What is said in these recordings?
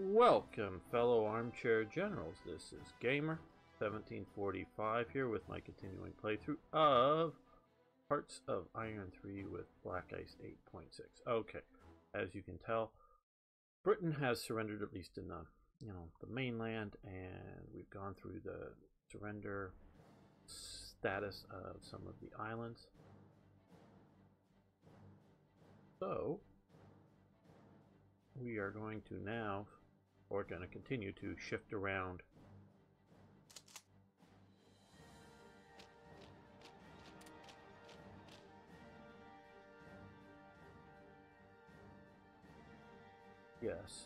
Welcome, fellow armchair generals. This is Gamer 1745 here with my continuing playthrough of Hearts of Iron 3 with Black Ice 8.6. Okay, as you can tell, Britain has surrendered at least in the mainland, and we've gone through the surrender status of some of the islands. So we are going to now, or going to continue to shift around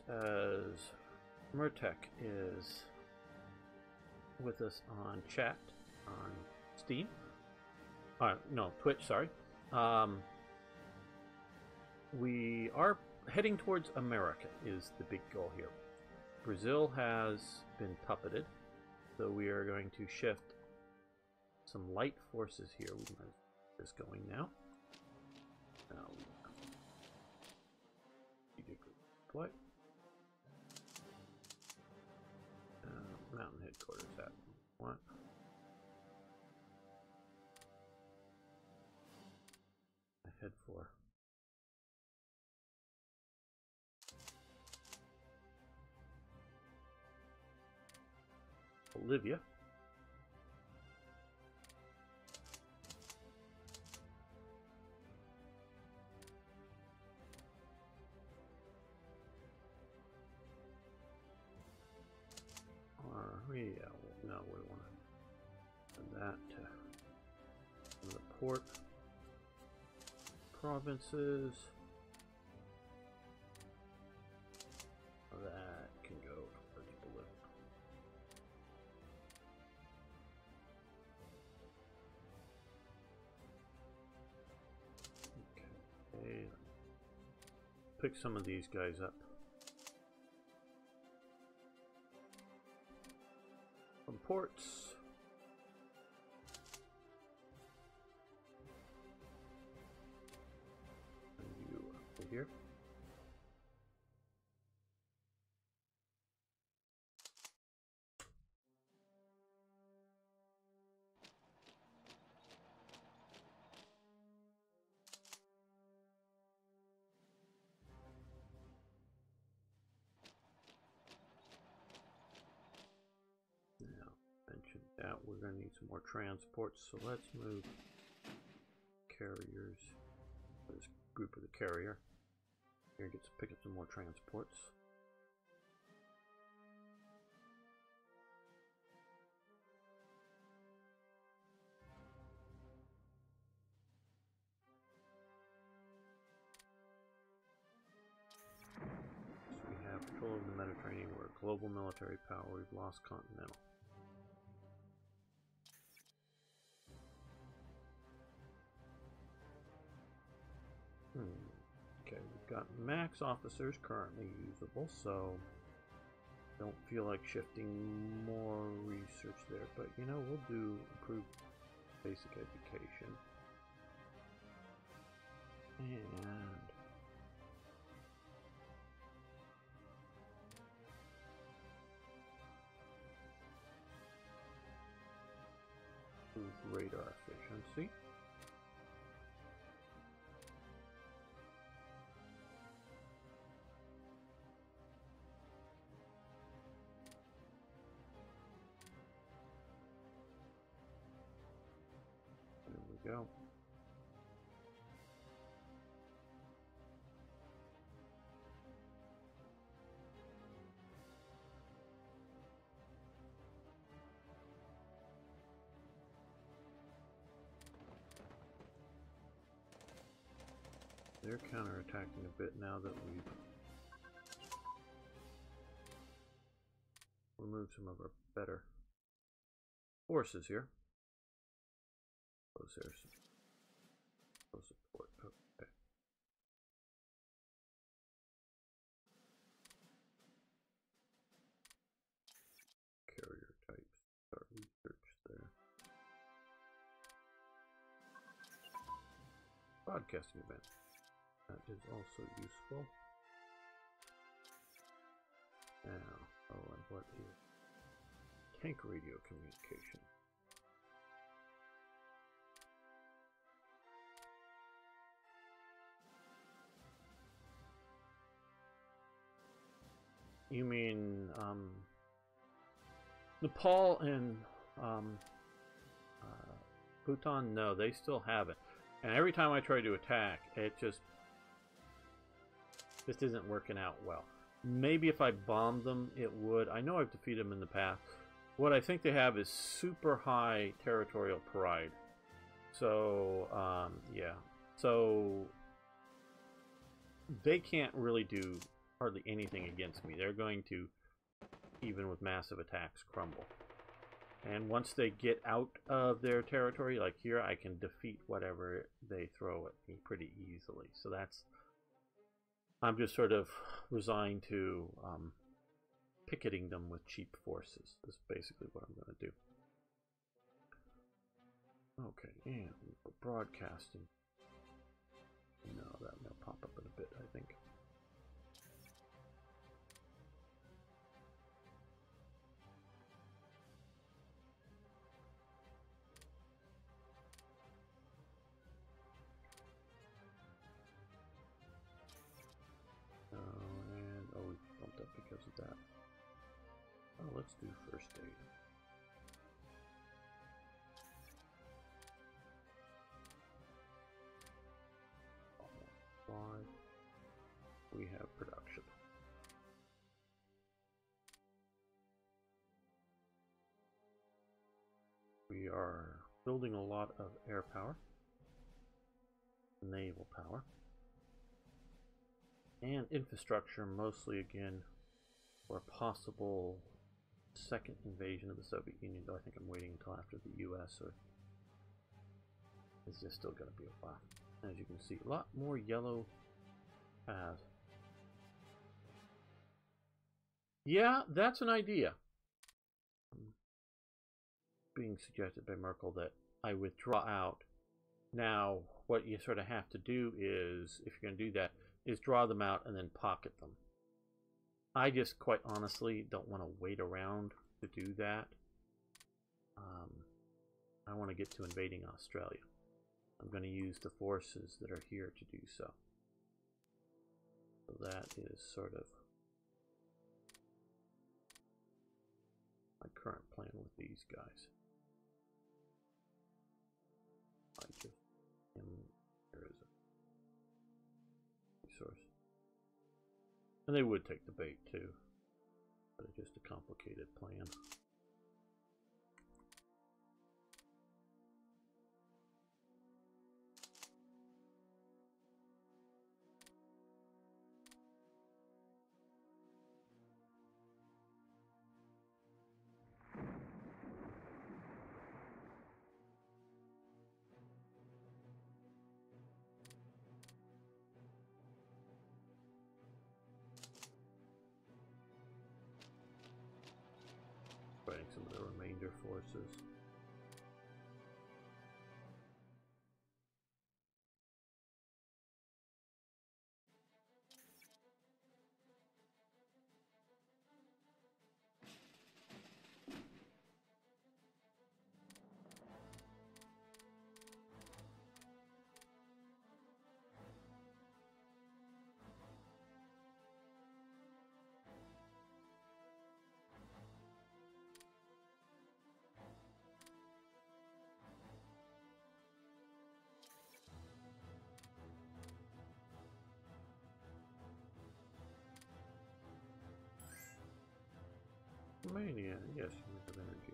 as Murtek is with us on chat on Steam. No, Twitch, sorry. We are heading towards America is the big goal here. Brazil has been puppeted, so we are going to shift some light forces here. We might get this going now. What? Mountain headquarters at what? I head for Bolivia. Yeah, well, no, we want to send that to the port provinces. That can go towards Bolivia. Okay, pick some of these guys up. Ports. And you over here. That we're going to need some more transports, so let's move carriers. This group of the carrier here gets to pick up some more transports. So we have control of the Mediterranean. We're a global military power. We've lost continental. Okay, we've got max officers currently usable, so don't feel like shifting more research there, but we'll do improved basic education. And improve radar efficiency. Go. They're counterattacking a bit now that we've removed some of our better forces here. Close air support. Okay. Carrier types. Start research there. Broadcasting event. That is also useful. Now, oh, and what is tank radio communication? You mean Nepal and Bhutan? No, they still have it. And every time I try to attack, it just isn't working out well. Maybe if I bombed them, it would. I know I've defeated them in the past. What I think they have is super high territorial pride. So, yeah. So, they can't really do hardly anything against me. They're going to, even with massive attacks, crumble. And once they get out of their territory, like here, I can defeat whatever they throw at me pretty easily. So that's, I'm just sort of resigned to picketing them with cheap forces. That's basically what I'm going to do. Okay, and for broadcasting. No, that will pop up in a bit, I think. We bumped up because of that. Oh, let's do first aid. We have production. We are building a lot of air power, naval power, and infrastructure, mostly again for a possible second invasion of the Soviet Union, though I think I'm waiting until after the US, or is this still going to be a while? As you can see, a lot more yellow paths. Yeah, that's an idea. Being suggested by Merkel that I withdraw out. Now, what you sort of have to do is, if you're going to do that, is draw them out and then pocket them. I just, quite honestly, don't want to wait around to do that. I want to get to invading Australia. I'm going to use the forces that are here to do so. So that is sort of my current plan with these guys. I just there is a resource. And they would take the bait too. But it's just a complicated plan. Some of the remainder forces. Romania, yes, unit of energy.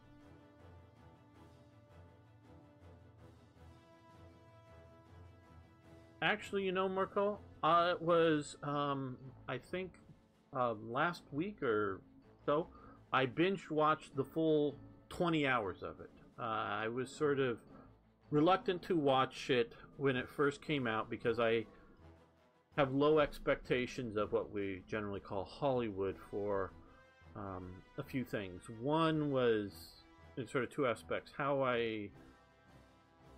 Actually, you know, Merkel, it was, I think, last week or so, I binge watched the full 20 hours of it. I was sort of reluctant to watch it when it first came out because I have low expectations of what we generally call Hollywood for a few things. One was in sort of two aspects: how I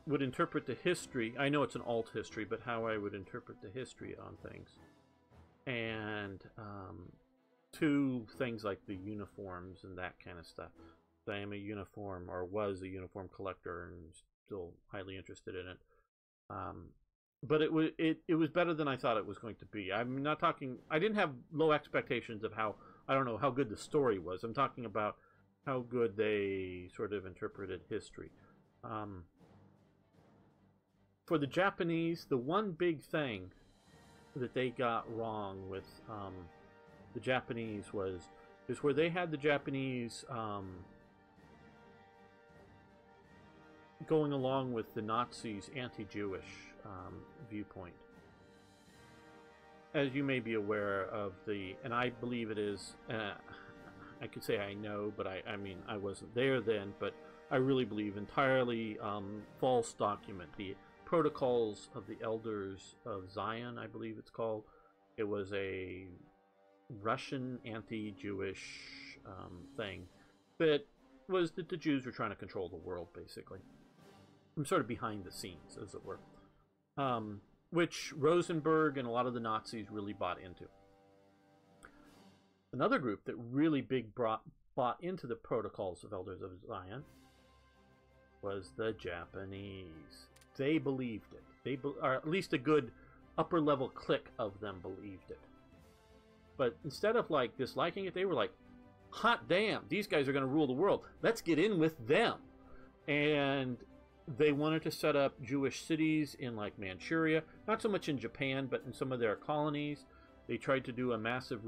would interpret the history. I know it's an alt history, but how I would interpret the history on things. And to things like the uniforms and that kind of stuff. I am a uniform, or was a uniform collector, and still highly interested in it. But it was better than I thought it was going to be. I'm not talking. I didn't have low expectations of how, I don't know, how good the story was. I'm talking about how good they sort of interpreted history. For the Japanese, the one big thing that they got wrong with the Japanese is where they had the Japanese going along with the Nazis' anti-Jewish viewpoint. As you may be aware of and I believe it is, I could say I know, but I mean, I wasn't there then, but I really believe entirely false document. The Protocols of the Elders of Zion, I believe it's called. It was a Russian anti-Jewish thing that was that the Jews were trying to control the world, basically. I'm sort of behind the scenes, as it were. Which Rosenberg and a lot of the Nazis really bought into. Another group that really bought into the Protocols of Elders of Zion was the Japanese. They believed it. Or at least a good upper level clique of them believed it. But instead of like disliking it, they were like, hot damn, these guys are going to rule the world. Let's get in with them. And they wanted to set up Jewish cities in like Manchuria, not so much in Japan, but in some of their colonies. They tried to do a massive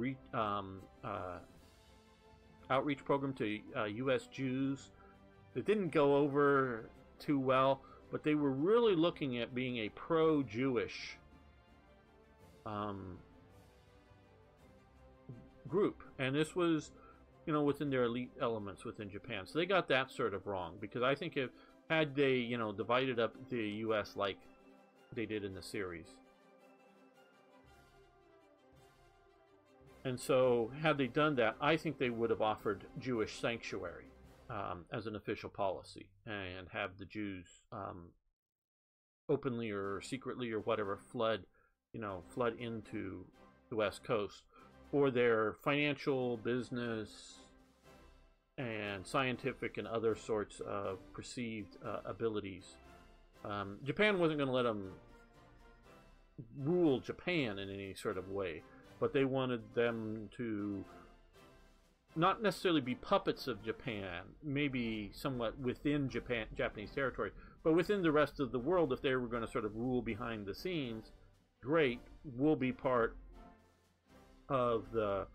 outreach program to U.S. Jews. It didn't go over too well, but they were really looking at being a pro-Jewish group. And this was, you know, within their elite elements within Japan. So they got that sort of wrong, because I think had they, you know, divided up the U.S. like they did in the series. And so had they done that, I think they would have offered Jewish sanctuary as an official policy, and have the Jews openly or secretly or whatever flood into the West Coast for their financial, business, and scientific and other sorts of perceived abilities. Japan wasn't going to let them rule Japan in any sort of way, but they wanted them to not necessarily be puppets of Japan, maybe somewhat within Japanese territory, but within the rest of the world. If they were going to sort of rule behind the scenes, great, we'll be part of the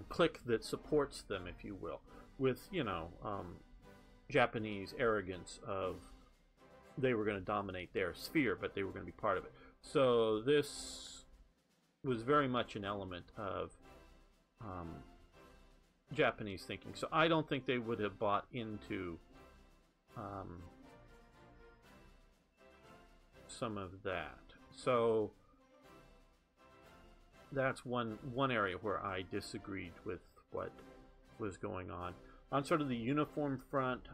clique that supports them, if you will, with, you know, Japanese arrogance of they were going to dominate their sphere, but they were going to be part of it. So this was very much an element of Japanese thinking. So I don't think they would have bought into some of that. So that's one area where I disagreed with what was going on. On sort of the uniform front,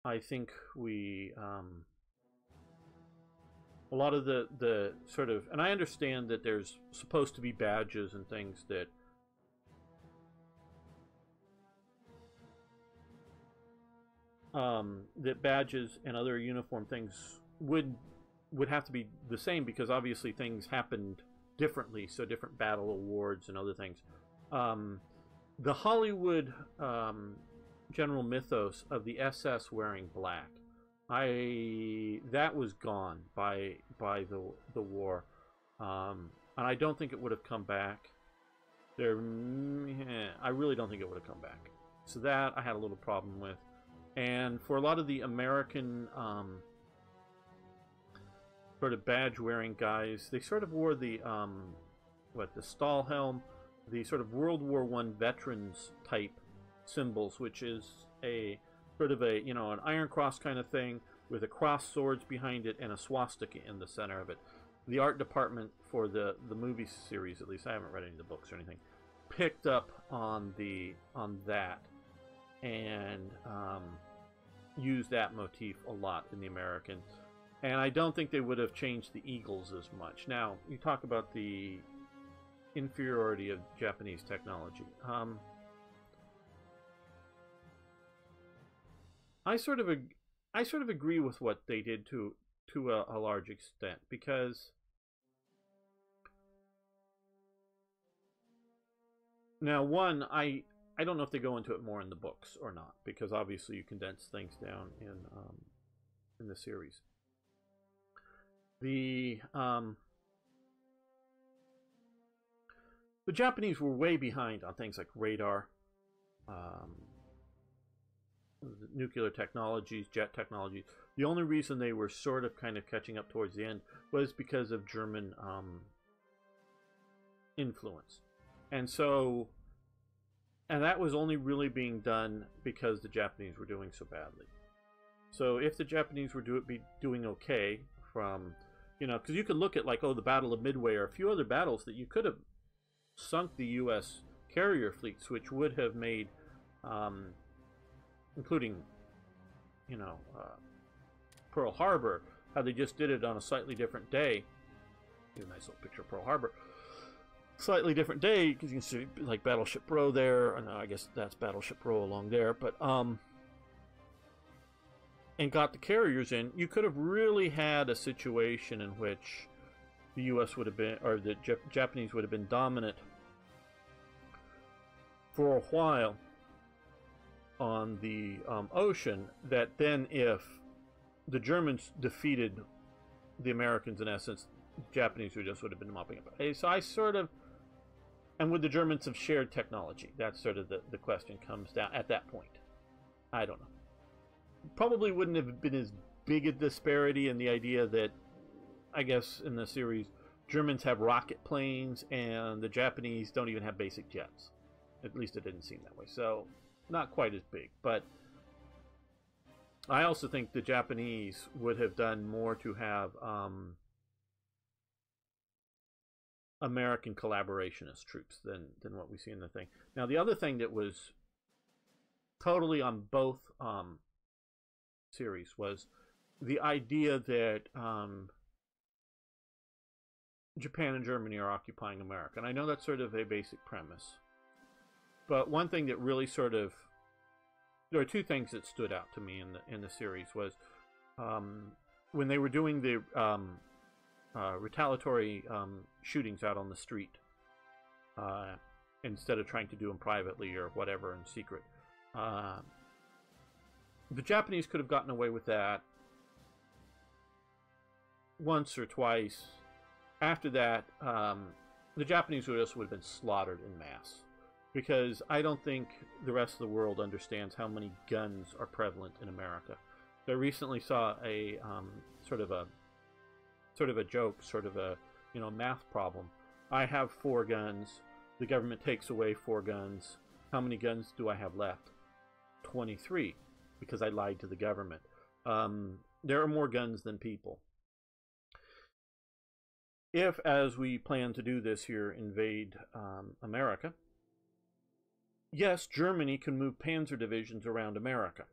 I think we a lot of the sort of, and I understand that there's supposed to be badges and things that that badges and other uniform things would have to be the same, because obviously things happened differently, so different battle awards and other things. The Hollywood general mythos of the SS wearing black, that was gone by the war, and I don't think it would have come back. I really don't think it would have come back. So that I had a little problem with. And for a lot of the American sort of badge wearing guys, they sort of wore the the Stahlhelm, the sort of World War I veterans type symbols, which is a sort of a, you know, an Iron Cross kind of thing with a cross swords behind it and a swastika in the center of it. The art department for the movie series, at least I haven't read any of the books or anything, picked up on that and used that motif a lot in the American. And I don't think they would have changed the eagles as much. Now, you talk about the inferiority of Japanese technology. I sort of agree with what they did to a large extent, because now one, I don't know if they go into it more in the books or not, because obviously you condense things down in the series. The Japanese were way behind on things like radar, nuclear technologies, jet technologies. The only reason they were sort of kind of catching up towards the end was because of German influence. And so, and that was only really being done because the Japanese were doing so badly. So if the Japanese were doing okay from, because you could look at like, oh, the Battle of Midway or a few other battles that you could have sunk the U.S. carrier fleets, which would have made, including, Pearl Harbor, how they just did it on a slightly different day. Here's a nice little picture of Pearl Harbor. Slightly different day, because you can see like Battleship Row there, and I guess that's Battleship Row along there, but and got the carriers in. You could have really had a situation in which the U.S. would have been, or the Japanese would have been dominant for a while on the ocean. That then, if the Germans defeated the Americans, in essence, the Japanese would have been mopping up. So I sort of, and would the Germans have shared technology? That's sort of the question comes down at that point. I don't know. Probably wouldn't have been as big a disparity in the idea that, I guess in the series, Germans have rocket planes and the Japanese don't even have basic jets. At least it didn't seem that way. So not quite as big. But I also think the Japanese would have done more to have American collaborationist troops than what we see in the thing. Now, the other thing that was totally on both series was the idea that Japan and Germany are occupying America. And I know that's sort of a basic premise. But one thing that really sort of, there are two things that stood out to me in the series was when they were doing the retaliatory shootings out on the street, instead of trying to do them privately or whatever in secret. The Japanese could have gotten away with that once or twice. After that, the Japanese would have been slaughtered en masse, because I don't think the rest of the world understands how many guns are prevalent in America. I recently saw a sort of a joke, sort of a math problem. I have 4 guns. The government takes away 4 guns. How many guns do I have left? 23. Because I lied to the government. There are more guns than people. If, as we plan to do this here, invade America, yes, Germany can move panzer divisions around America.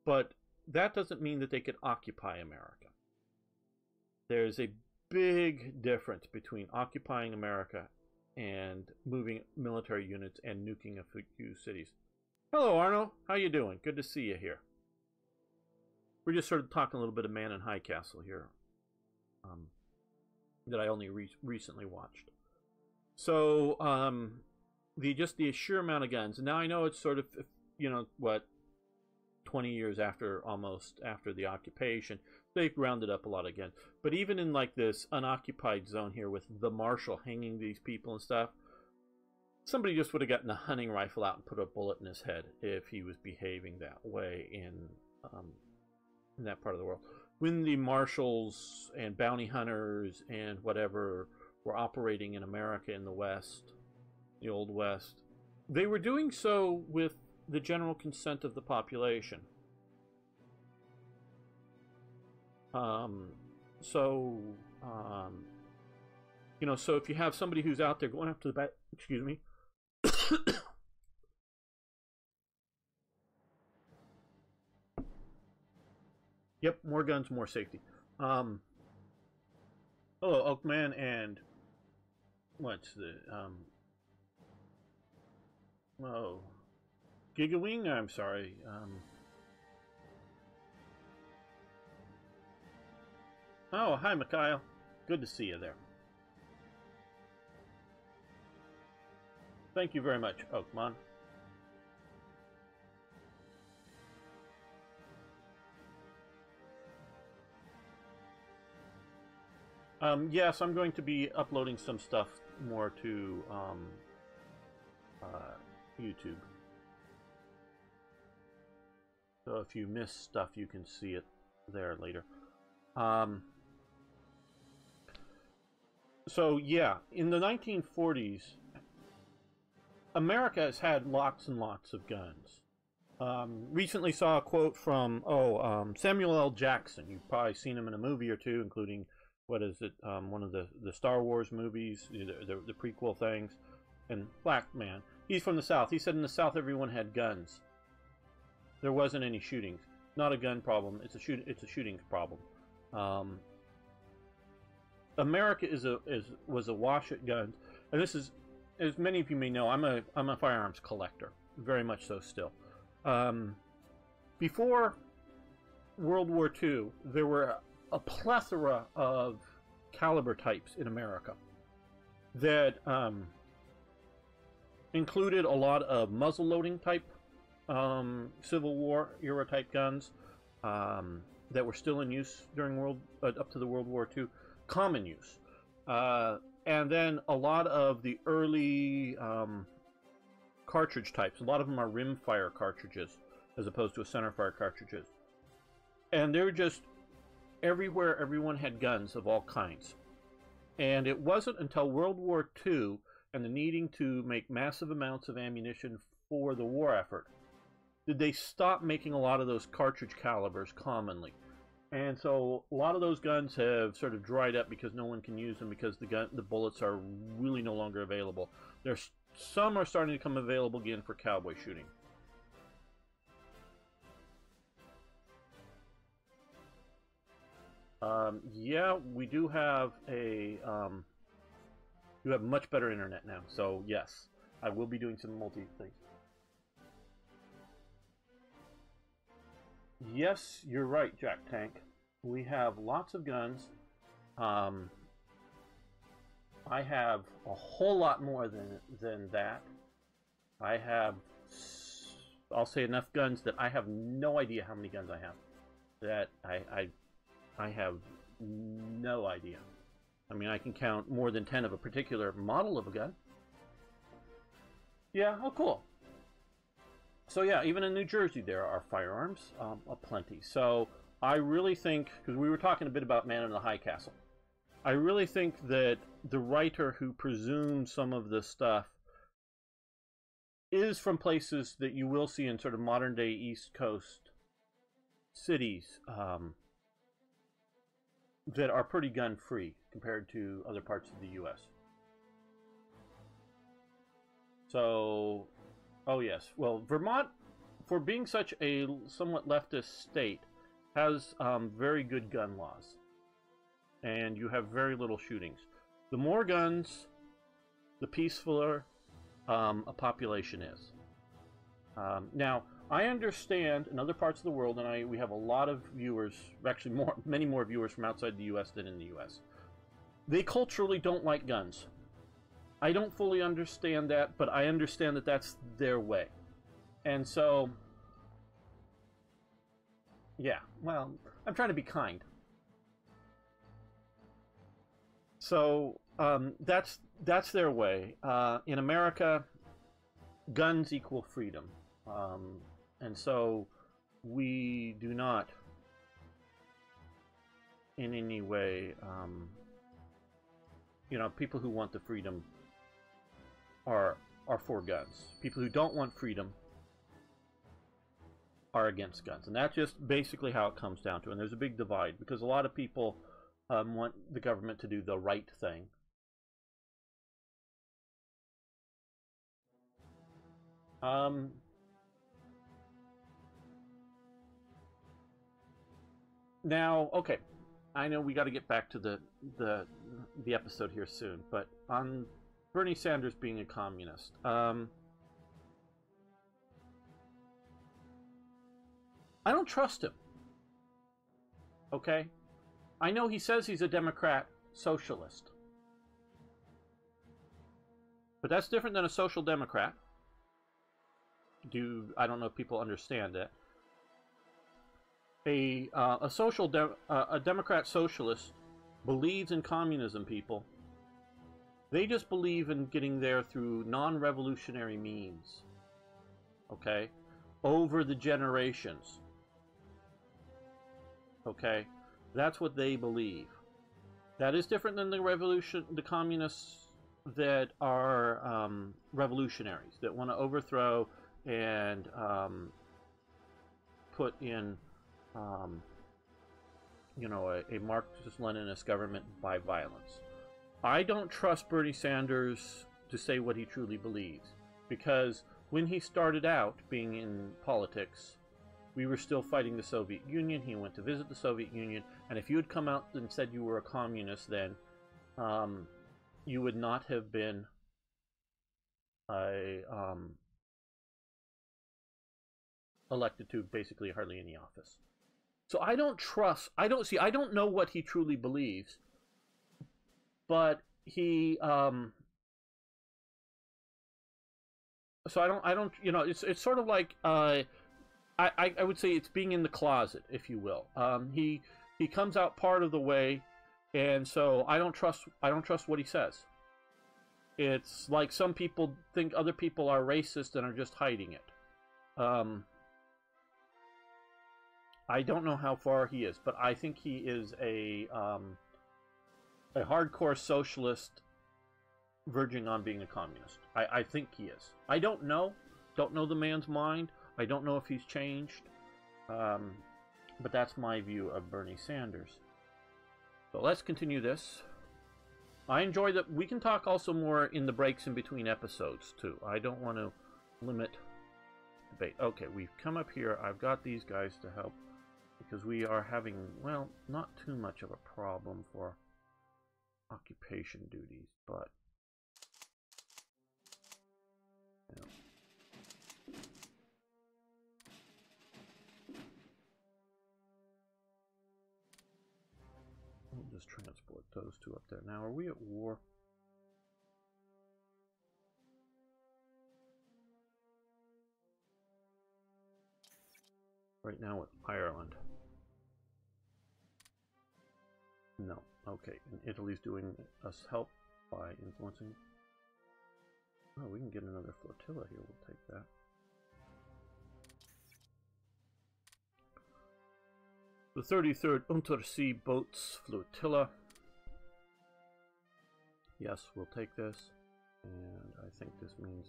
But that doesn't mean that they could occupy America. There's a big difference between occupying America and moving military units and nuking a few cities. Hello, Arno. How you doing? Good to see you here. We're just sort of talking a little bit of Man in High Castle here, that I only recently watched. So, the sheer amount of guns. And now I know it's sort of, 20 years almost after the occupation, they've rounded up a lot again. But even in like this unoccupied zone here with the marshal hanging these people and stuff, somebody just would have gotten a hunting rifle out and put a bullet in his head if he was behaving that way in that part of the world. When the marshals and bounty hunters and whatever were operating in America in the West, the Old West, they were doing so with the general consent of the population. So if you have somebody who's out there going after the back, excuse me, yep, more guns, more safety. Hello, Oakman and what's the oh, Gigawing? I'm sorry. Oh, hi, Mikhail. Good to see you there. Thank you very much, Oakmon. Yes, I'm going to be uploading some stuff more to YouTube. So if you miss stuff, you can see it there later. So yeah, in the 1940s, America has had lots and lots of guns. Recently saw a quote from Samuel L. Jackson. You've probably seen him in a movie or two, including what is it? One of the Star Wars movies, the prequel things, and Black Man. He's from the South. He said in the South everyone had guns. There wasn't any shootings. Not a gun problem. It's a shootings problem. America was awash at guns, and this is, as many of you may know, I'm a firearms collector, very much so still. Before World War II, there were a plethora of caliber types in America that included a lot of muzzle-loading type Civil War era type guns that were still in use during up to the World War II, common use, and then a lot of the early cartridge types. A lot of them are rimfire cartridges as opposed to a centerfire cartridges, and they're just everywhere. Everyone had guns of all kinds, and it wasn't until World War II and the needing to make massive amounts of ammunition for the war effort did they stop making a lot of those cartridge calibers commonly. And so a lot of those guns have sort of dried up because no one can use them because the bullets are really no longer available. Some are starting to come available again for cowboy shooting. Yeah, we do have you have much better internet now. So yes, I will be doing some multi things. Yes, you're right, Jack Tank. We have lots of guns. I have a whole lot more than that. I have, I'll say, enough guns that I have no idea how many guns I have. That I have no idea. I mean, I can count more than 10 of a particular model of a gun. Yeah, oh cool. So yeah, even in New Jersey there are firearms aplenty. So I really think, because we were talking a bit about Man in the High Castle, I really think that the writer who presumed some of this stuff is from places that you will see in sort of modern day East Coast cities that are pretty gun free compared to other parts of the US. So, oh yes, well, Vermont, for being such a somewhat leftist state, has very good gun laws, and you have very little shootings. The more guns, the peacefuler a population is. Now, I understand in other parts of the world, and we have a lot of viewers, actually many more viewers from outside the U.S. than in the U.S. They culturally don't like guns. I don't fully understand that, but I understand that that's their way. And so, yeah, well, I'm trying to be kind. So that's their way. In America, guns equal freedom, and so we do not, in any way, people who want the freedom are for guns. People who don't want freedom are against guns, and that's just basically how it comes down to. And there's a big divide because a lot of people want the government to do the right thing. Now, okay, I know we got to get back to the episode here soon, but on Bernie Sanders being a communist. I don't trust him. Okay? I know he says he's a Democrat socialist. But that's different than a social democrat. I don't know if people understand that. A Democrat socialist believes in communism, people. They just believe in getting there through non-revolutionary means. Okay? Over the generations. Okay? That's what they believe. That is different than the communists that are revolutionaries, that want to overthrow and put in, you know, a Marxist-Leninist government by violence. I don't trust Bernie Sanders to say what he truly believes, because when he started out being in politics, we were still fighting the Soviet Union. He went to visit the Soviet Union, and if you had come out and said you were a communist then, you would not have been elected to basically hardly any office. So I don't know what he truly believes, but he, so I don't, you know, it's sort of like, I would say it's being in the closet, if you will. He comes out part of the way, and so I don't trust what he says. It's like some people think other people are racist and are just hiding it. I don't know how far he is, but I think he is a hardcore socialist verging on being a communist. I think he is. I don't know the man's mind. I don't know if he's changed, but that's my view of Bernie Sanders. So let's continue this. I enjoy that. We can talk also more in the breaks in between episodes too. I don't want to limit debate. Okay, we've come up here. I've got these guys to help because we are having, well, not too much of a problem for occupation duties, but you know. We'll just transport those two up there. Now, are we at war? Right now with Ireland. No. Okay. And Italy's doing us help by influencing. Oh, we can get another flotilla here. We'll take that. The 33rd Untersea Boats Flotilla. Yes, we'll take this. And I think this means...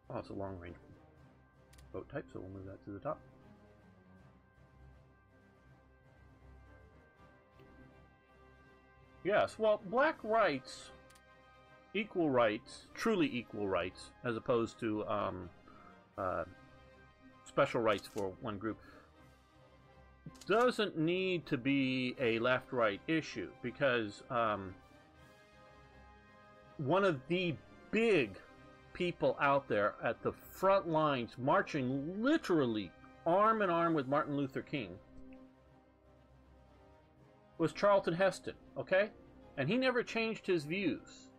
Oh, it's a long-range boat type, so we'll move that to the top. Yes, well, black rights, equal rights, truly equal rights, as opposed to special rights for one group, doesn't need to be a left-right issue, because one of the big people out there at the front lines, marching literally arm in arm with Martin Luther King, was Charlton Heston, okay? And he never changed his views.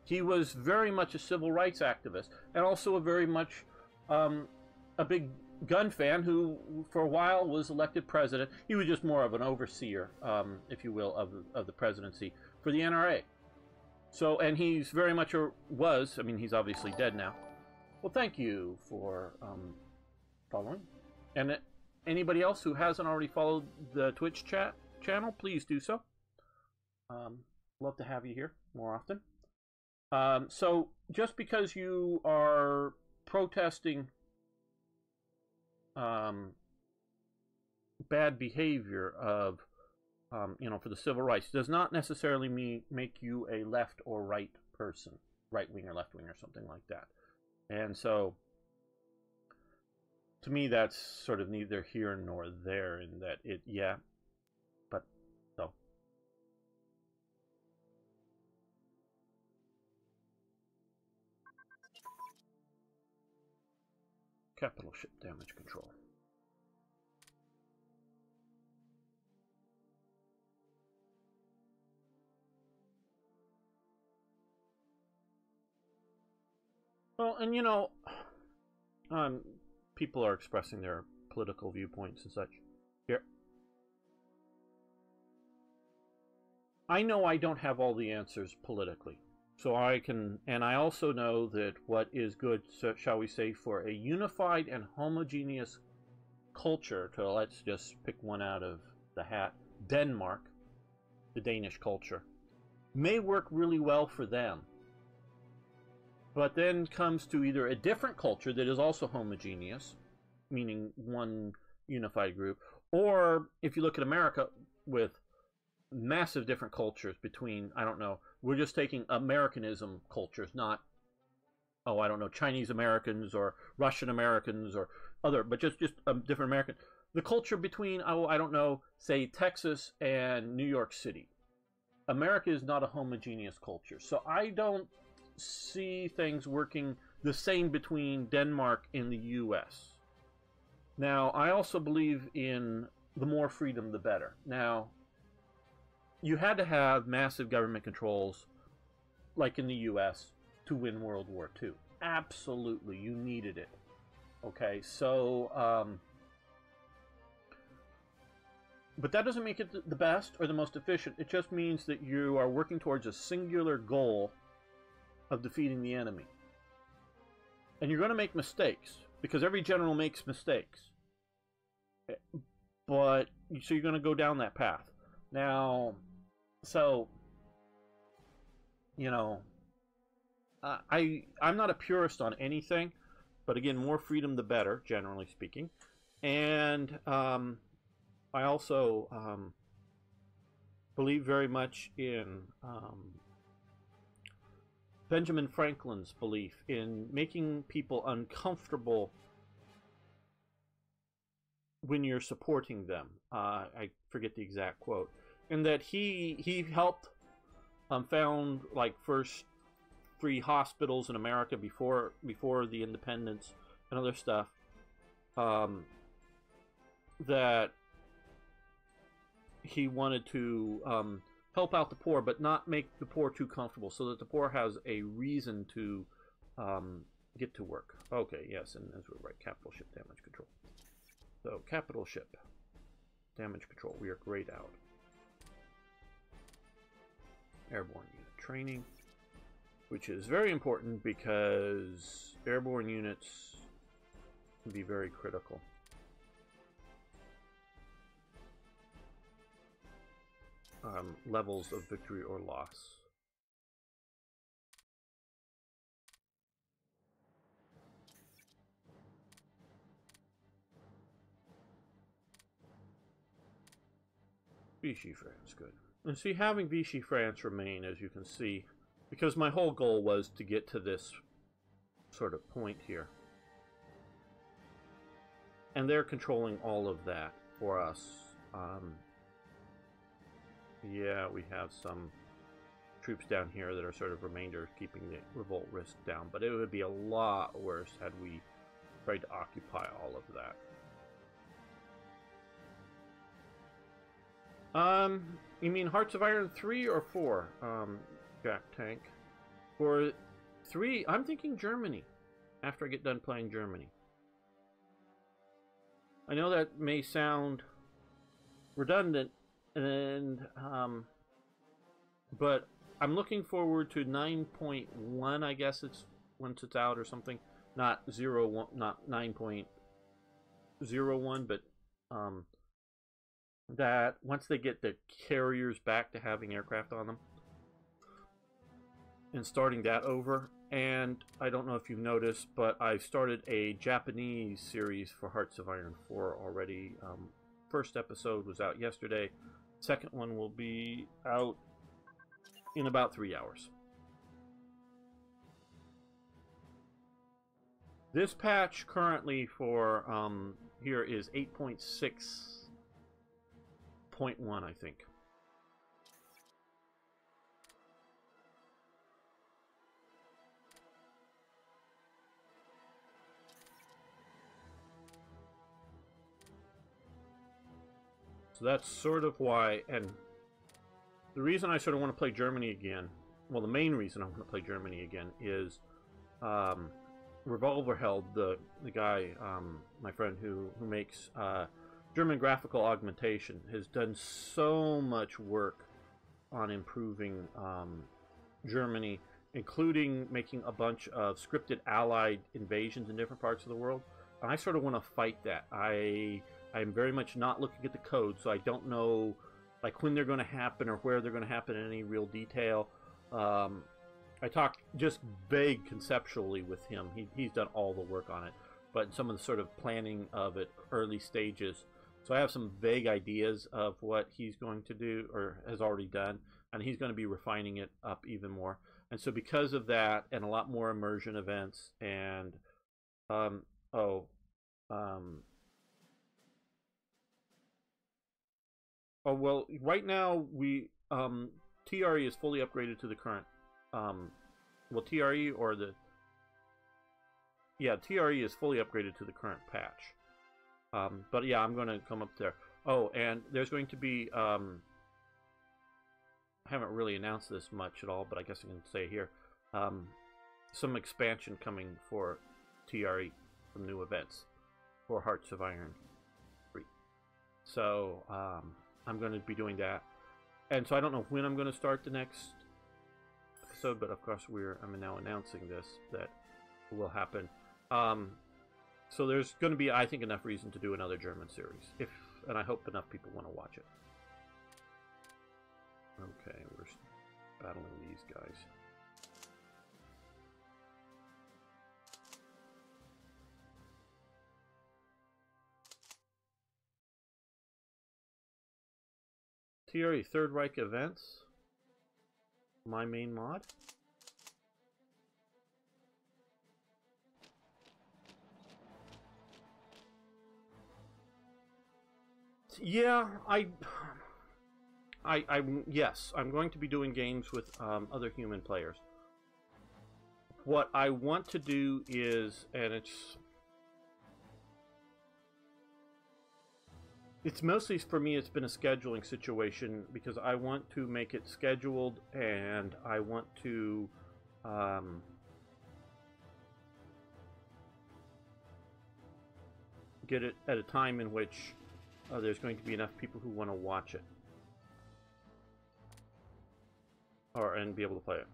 He was very much a civil rights activist, and also a very much a big gun fan who, for a while, was elected president. He was just more of an overseer, if you will, of the presidency for the NRA. So, and he's very much I mean, he's obviously dead now. Well, thank you for following. And anybody else who hasn't already followed the Twitch channel, please do so. Love to have you here more often. So, just because you are protesting bad behavior of you know, for the civil rights, does not necessarily make you a left or right person, right wing or left wing or something like that. And so, to me, that's sort of neither here nor there. In that, yeah, but so capital ship damage control. Well, and you know, people are expressing their political viewpoints and such. Here, I know I don't have all the answers politically. So I can, and I also know that what is good, so shall we say, for a unified and homogeneous culture, to let's just pick one out of the hat, Denmark, the Danish culture, may work really well for them. But then comes to either a different culture that is also homogeneous, meaning one unified group, or if you look at America with massive different cultures between, I don't know, we're just taking Americanism cultures, not, oh, I don't know, Chinese Americans or Russian Americans or other, but just different American. The culture between, oh, I don't know, say Texas and New York City. America is not a homogeneous culture. So I don't see things working the same between Denmark and the US. Now, I also believe in the more freedom, the better. Now, you had to have massive government controls, like in the US, to win World War II. Absolutely, you needed it. Okay, so, but that doesn't make it the best or the most efficient. It just means that you are working towards a singular goal of defeating the enemy. And you're going to make mistakes, because every general makes mistakes. But, so you're going to go down that path. Now, so, you know, I'm not a purist on anything, but again, more freedom the better, generally speaking. And I also believe very much in Benjamin Franklin's belief in making people uncomfortable when you're supporting them. I forget the exact quote. And that he helped found like first free hospitals in America before the independence and other stuff. That he wanted to help out the poor, but not make the poor too comfortable, so that the poor has a reason to get to work. Okay, yes, and as we're right, capital ship damage control. So capital ship damage control, we are grayed out. Airborne unit training, which is very important because airborne units can be very critical. Levels of victory or loss. Vichy France, good. And see, having Vichy France remain, as you can see, because my whole goal was to get to this sort of point here. And they're controlling all of that for us. Yeah, we have some troops down here that are sort of remainders keeping the revolt risk down, but it would be a lot worse had we tried to occupy all of that. You mean Hearts of Iron 3 or 4, Jack Tank? For 3, I'm thinking Germany, after I get done playing Germany. I know that may sound redundant, and but I'm looking forward to 9.1, I guess it's once it's out or something. Not 0.1, not 9.01, but that once they get the carriers back to having aircraft on them and starting that over. And I don't know if you've noticed, but I've started a Japanese series for Hearts of Iron 4 already. First episode was out yesterday. Second one will be out in about 3 hours. This patch currently for here is 8.6.1, I think. So that's sort of why, and the reason I sort of want to play Germany again, well, the main reason I want to play Germany again is Revolverheld, the guy, my friend who makes German graphical augmentation, has done so much work on improving Germany, including making a bunch of scripted Allied invasions in different parts of the world. And I sort of want to fight that. I'm very much not looking at the code, so I don't know like when they're going to happen or where they're going to happen in any real detail. I talked just vague conceptually with him. He's done all the work on it, but some of the sort of planning of it, early stages. So I have some vague ideas of what he's going to do or has already done, and he's going to be refining it up even more. And so because of that, and a lot more immersion events, and oh well, right now we TRE is fully upgraded to the current well, TRE or the TRE is fully upgraded to the current patch. But yeah, I'm going to come up there. Oh, and there's going to be I haven't really announced this much at all, but I guess I can say here some expansion coming for TRE, some new events for Hearts of Iron 3. So I'm going to be doing that, and so I don't know when I'm going to start the next episode, but of course I'm now announcing this that will happen. So there's going to be, I think, enough reason to do another German series, and I hope enough people want to watch it. Okay, we're battling these guys. TRE Third Reich events. My main mod. Yeah, yes, I'm going to be doing games with other human players. What I want to do is, and it's mostly for me, it's been a scheduling situation because I want to make it scheduled, and I want to get it at a time in which there's going to be enough people who want to watch it and be able to play it.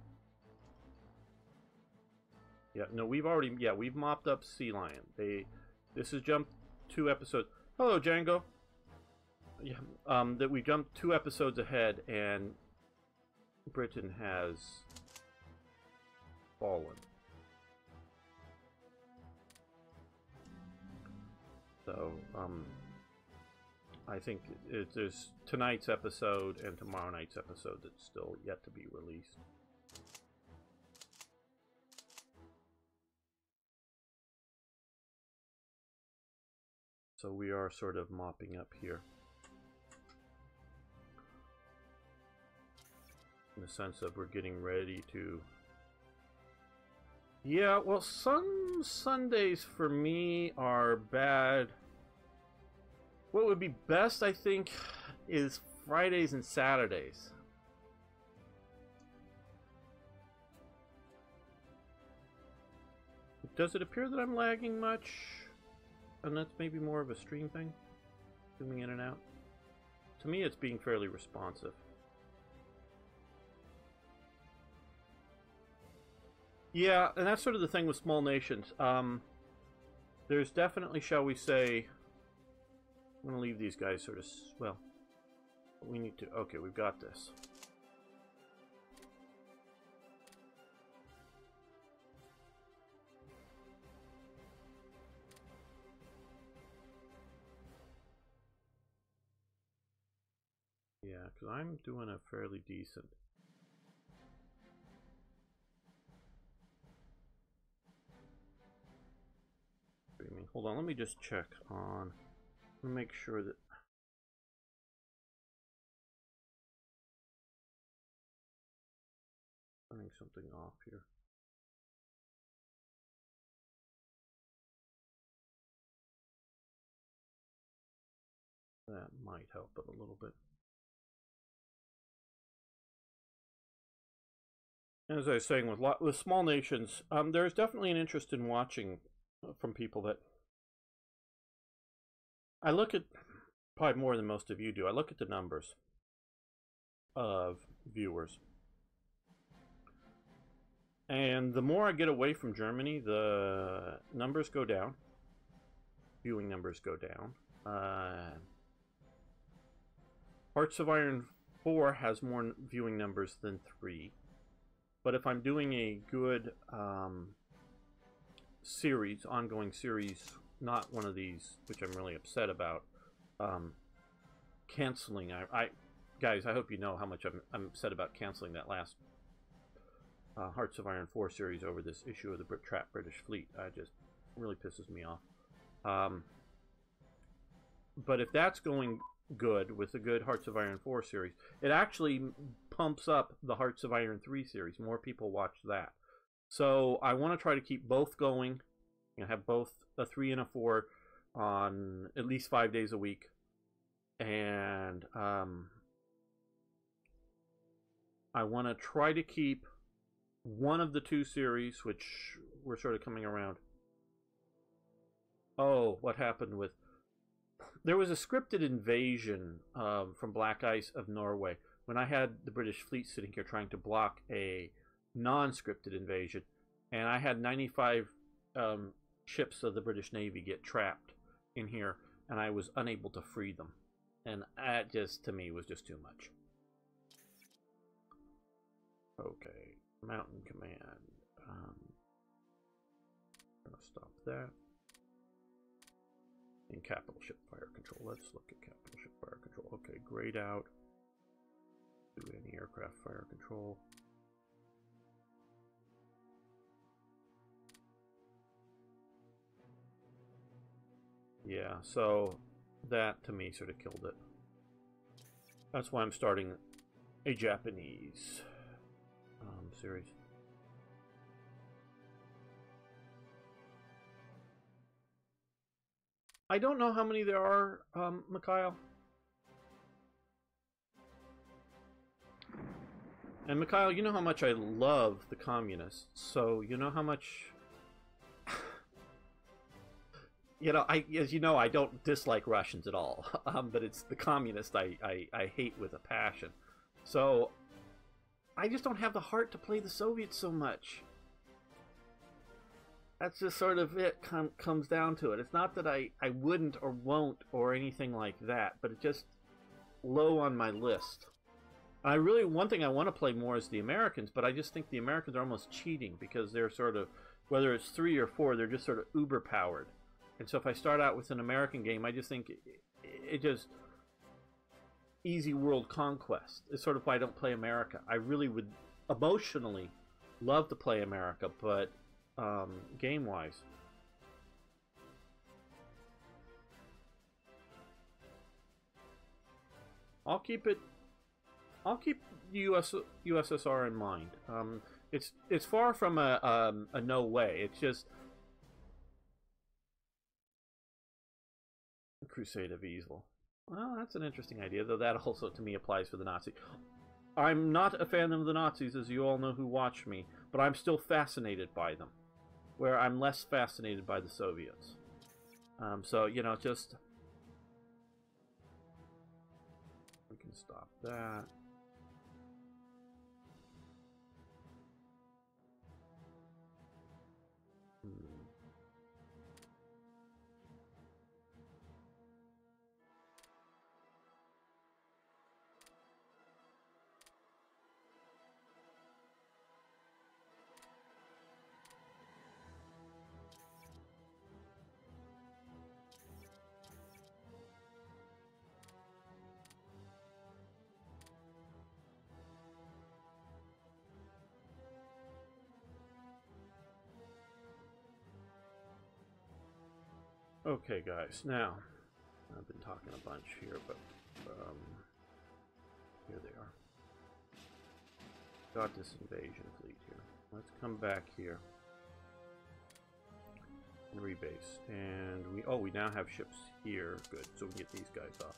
Yeah, no, we've mopped up Sea Lion. This has jumped 2 episodes. Hello, Django. Yeah, that we jumped 2 episodes ahead, and Britain has fallen. So, I think there's tonight's episode and tomorrow night's episode that's still yet to be released. So we are sort of mopping up here, in the sense of we're getting ready to... Yeah, well, some Sundays for me are bad. What would be best, I think, is Fridays and Saturdays. Does it appear that I'm lagging much? And that's maybe more of a stream thing? Zooming in and out? To me, it's being fairly responsive. Yeah, and that's sort of the thing with small nations. There's definitely, shall we say... I'm going to leave these guys sort of... Well, we need to... Okay, we've got this. Yeah, because I'm doing a fairly decent... Hold on, let me just check on... Make sure that turning something off here. That might help it a little bit. As I was saying, with small nations, there's definitely an interest in watching from people that I look at, probably more than most of you do. I look at the numbers of viewers, and the more I get away from Germany, the numbers go down. Viewing numbers go down. Hearts of Iron 4 has more viewing numbers than 3. But if I'm doing a good series, ongoing series, not one of these, which I'm really upset about, canceling. Guys, I hope you know how much I'm upset about canceling that last Hearts of Iron 4 series over this issue of the Trapped British Fleet. Just really pisses me off. But if that's going good with the good Hearts of Iron 4 series, it actually pumps up the Hearts of Iron 3 series. More people watch that. So I want to try to keep both going. Have both a 3 and a 4 on at least 5 days a week. And I want to try to keep one of the two series, which we're sort of coming around. Oh, what happened with... There was a scripted invasion from Black Ice of Norway when I had the British fleet sitting here trying to block a non-scripted invasion, and I had 95 ships of the British Navy get trapped in here, and I was unable to free them. And that just, to me, was just too much. Okay, Mountain Command. I'm going to stop that. And Capital Ship Fire Control. Let's look at Capital Ship Fire Control. Okay, grayed out. Do any aircraft fire control. Yeah, so that to me sort of killed it. That's why I'm starting a Japanese series. I don't know how many there are, Mikhail. And Mikhail, you know how much I love the communists, so you know how much... You know, as you know, I don't dislike Russians at all, but it's the communists I hate with a passion. So, I just don't have the heart to play the Soviets so much. That's just sort of it, comes down to it. It's not that I wouldn't or won't or anything like that, but it's just low on my list. One thing I want to play more is the Americans, but I just think the Americans are almost cheating because they're sort of, whether it's 3 or 4, they're just sort of uber powered. And so if I start out with an American game, I just think it just easy world conquest. It's sort of why I don't play America. I really would emotionally love to play America, but game-wise, I'll keep USSR in mind. It's far from a no way. It's just Crusade of Evil. Well, that's an interesting idea, though that also to me applies for the Nazi. I'm not a fan of the Nazis, as you all know who watch me, but I'm still fascinated by them, where I'm less fascinated by the Soviets. So, you know, just... We can stop that. Okay, guys, now, I've been talking a bunch here, but here they are. Got this invasion fleet here. Let's come back here and rebase. And we now have ships here. Good, so we can get these guys off.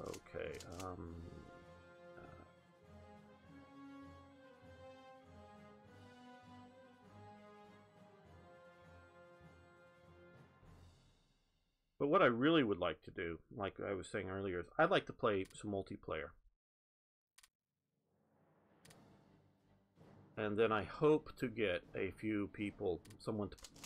Okay. But what I really would like to do, like I was saying earlier, is I'd like to play some multiplayer. And then I hope to get a few people,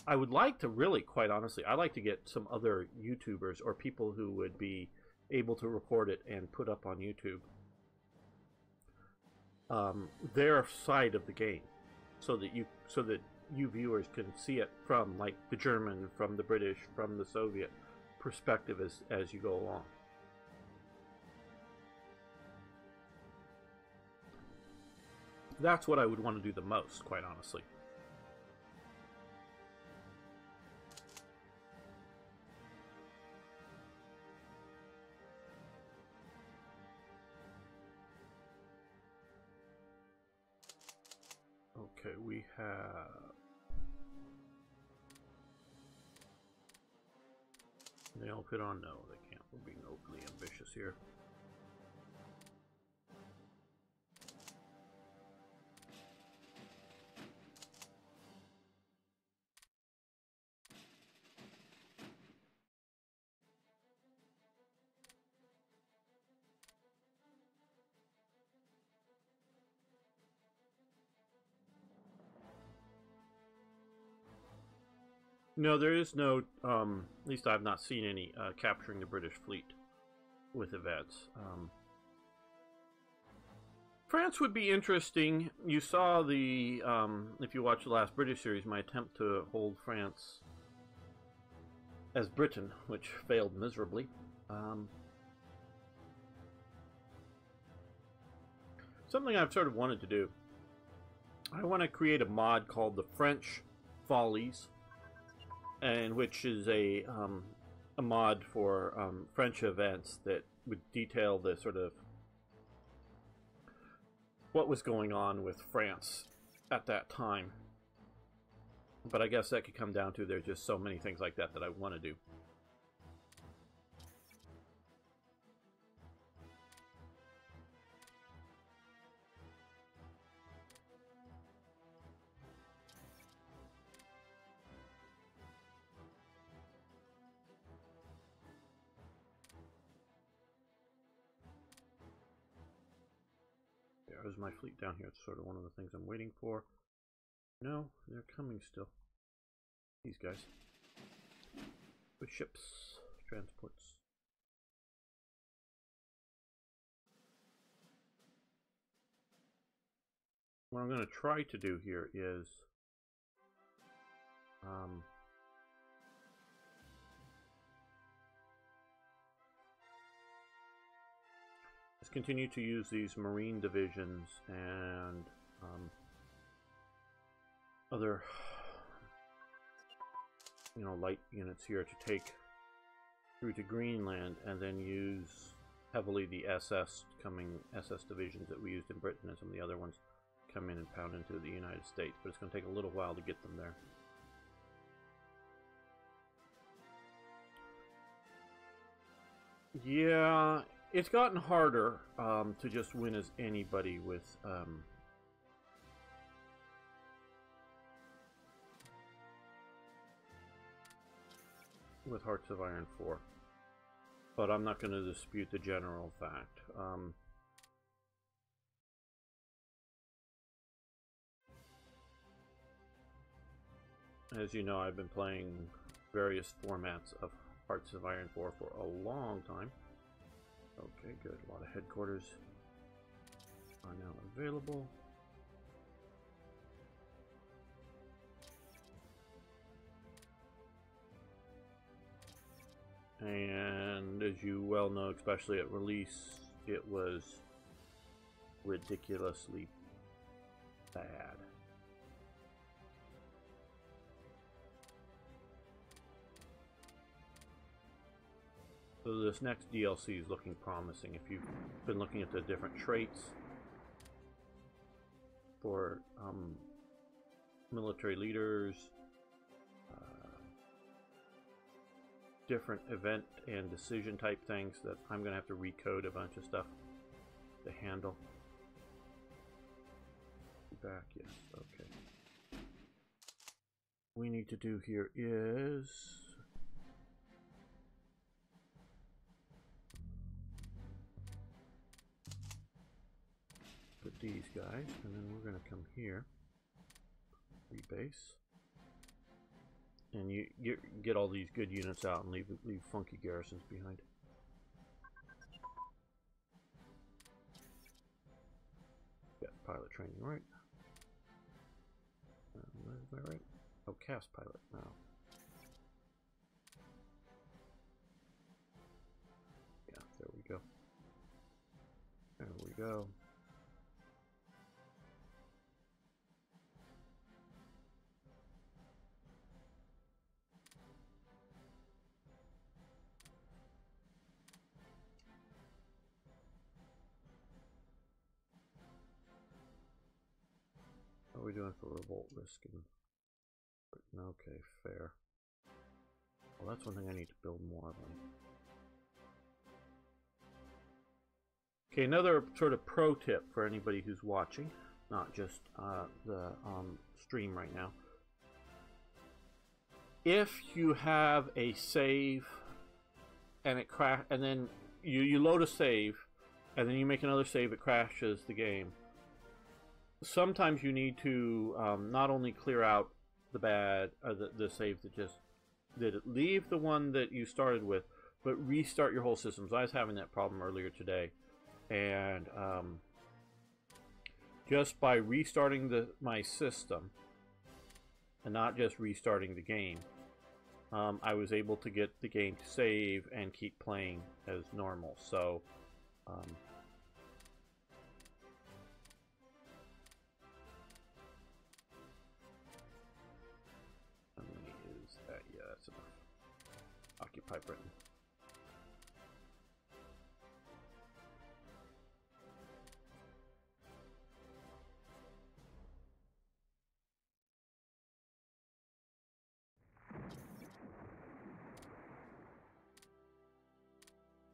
I would like to really, quite honestly, I'd like to get some other YouTubers or people who would be able to record it and put up on YouTube their side of the game, so that you viewers can see it from like the German, from the British, from the Soviet perspective as you go along. That's what I would want to do the most, quite honestly. Okay, we have... They all put on? No, they can't. We're being overly ambitious here. No, there is no, at least I've not seen any capturing the British fleet with events. France would be interesting. You saw the, if you watched the last British series, my attempt to hold France as Britain, which failed miserably. Something I've sort of wanted to do. I want to create a mod called the French Follies, and which is a mod for French events that would detail the sort of what was going on with France at that time. But I guess that could come down to there's just so many things like that that I want to do. There's my fleet down here. It's sort of one of the things I'm waiting for. No, they're coming still. These guys. With ships, transports. What I'm going to try to do here is let's continue to use these marine divisions and other, you know, light units here to take through to Greenland, and then use heavily the SS divisions that we used in Britain, and some of the other ones come in and pound into the United States. But it's going to take a little while to get them there. Yeah, it's gotten harder to just win as anybody with Hearts of Iron 4. But I'm not going to dispute the general fact. As you know, I've been playing various formats of Hearts of Iron 4 for a long time. Okay, good. A lot of headquarters are now available. And as you well know, especially at release, it was ridiculously bad. So this next DLC is looking promising. If you've been looking at the different traits for military leaders, different event and decision type things that I'm going to have to recode a bunch of stuff to handle. Back, yes, okay. We need to do here is put these guys, and then we're going to come here, rebase, and you get all these good units out and leave funky garrisons behind. Got pilot training right. Am I right? Oh, cast pilot now. Yeah, there we go. There we go. What are we doing for revolt risk? Okay, fair. Well, that's one thing I need to build more of. Okay, another sort of pro tip for anybody who's watching, not just the stream right now. If you have a save and it crash, and then you load a save, and then you make another save, it crashes the game. Sometimes you need to not only clear out the save that just did it, leave the one that you started with, but restart your whole system. So I was having that problem earlier today, and just by restarting my system and not just restarting the game, I was able to get the game to save and keep playing as normal. So Occupy Britain.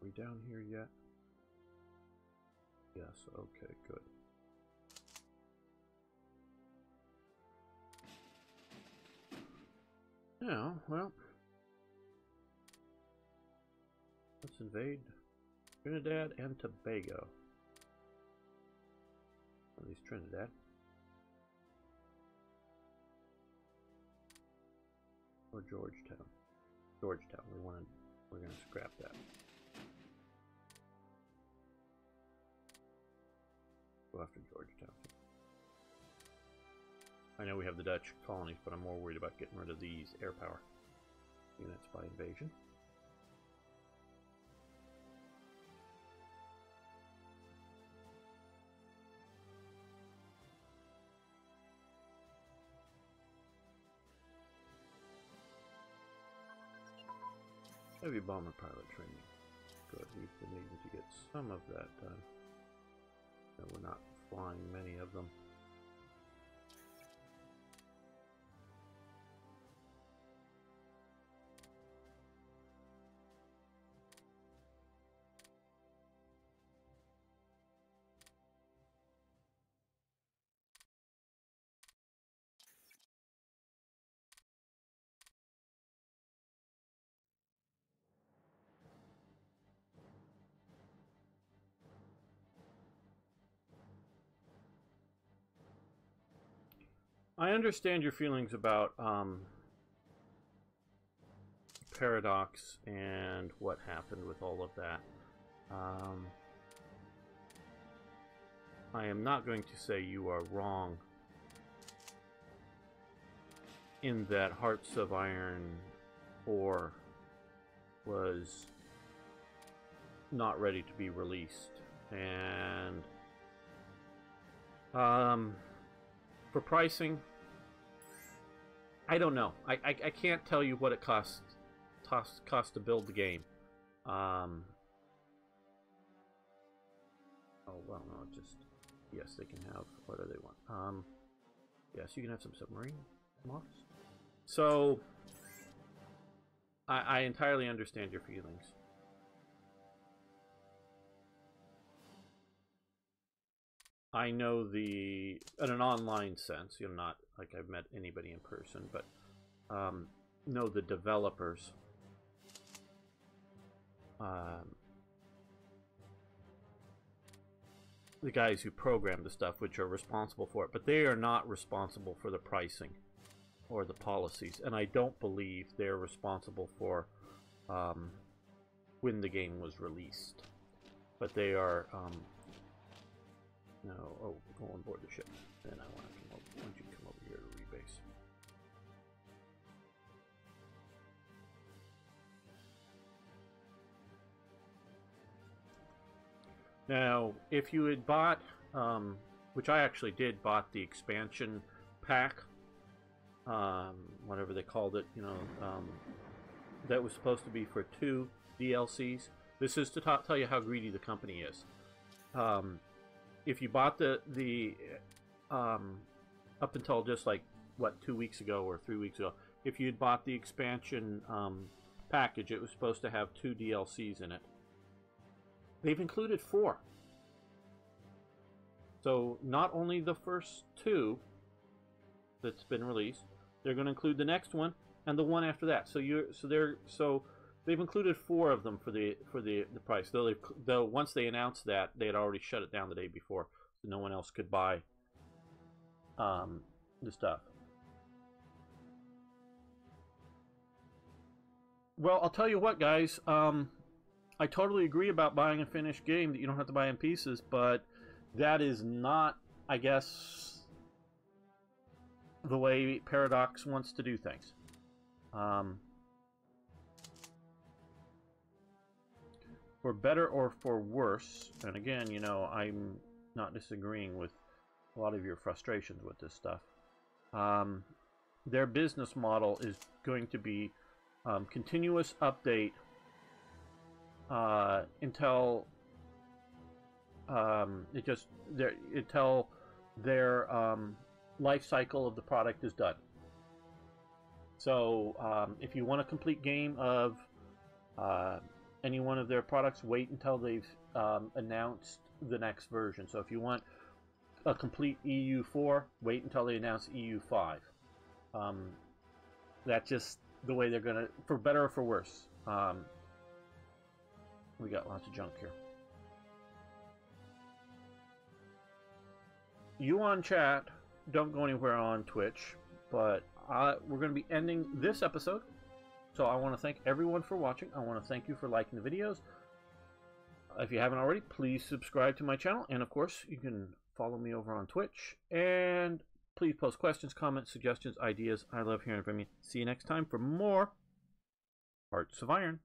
Are we down here yet? Yes, okay, good. Yeah, well, let's invade Trinidad and Tobago. At least Trinidad. Or Georgetown. Georgetown. We're gonna scrap that. Go after Georgetown. I know we have the Dutch colonies, but I'm more worried about getting rid of these air power units by invasion. Heavy bomber pilot training. Good, we've been able to get some of that done. No, we're not flying many of them. I understand your feelings about Paradox and what happened with all of that. I am not going to say you are wrong in that Hearts of Iron 4 was not ready to be released, and for pricing, I don't know. I can't tell you what it costs to build the game. Oh well, no, just yes, they can have. What do they want? Yes, you can have some submarine mods. So I entirely understand your feelings. I know in an online sense, not like I've met anybody in person, but know the developers. The guys who program the stuff, which are responsible for it, but they are not responsible for the pricing or the policies, and I don't believe they're responsible for when the game was released. But they are no. Oh, go on board the ship. Then I want to come over. Why don't you come over here to rebase? Now, if you had bought, which I actually did, bought the expansion pack, whatever they called it, that was supposed to be for 2 DLCs. This is to tell you how greedy the company is. If you bought the up until just like, what, 2 weeks ago or 3 weeks ago, if you'd bought the expansion package, it was supposed to have 2 DLCs in it. They've included 4. So not only the first 2 that's been released, they're going to include the next one and the one after that. So they've included 4 of them for the price. Though once they announced that, they had already shut it down the day before, so no one else could buy the stuff. Well, I'll tell you what, guys. I totally agree about buying a finished game that you don't have to buy in pieces, but that is not, I guess, the way Paradox wants to do things. For better or for worse, and again, I'm not disagreeing with a lot of your frustrations with this stuff. Their business model is going to be continuous update until until their life cycle of the product is done. So if you want a complete game of any one of their products, wait until they've announced the next version. So if you want a complete EU4, wait until they announce EU5. That's just the way they're gonna, for better or for worse. We got lots of junk here. You on chat, don't go anywhere on Twitch, but we're going to be ending this episode. So I want to thank everyone for watching. I want to thank you for liking the videos. If you haven't already, please subscribe to my channel. And of course, you can follow me over on Twitch. And please post questions, comments, suggestions, ideas. I love hearing from you. See you next time for more Hearts of Iron.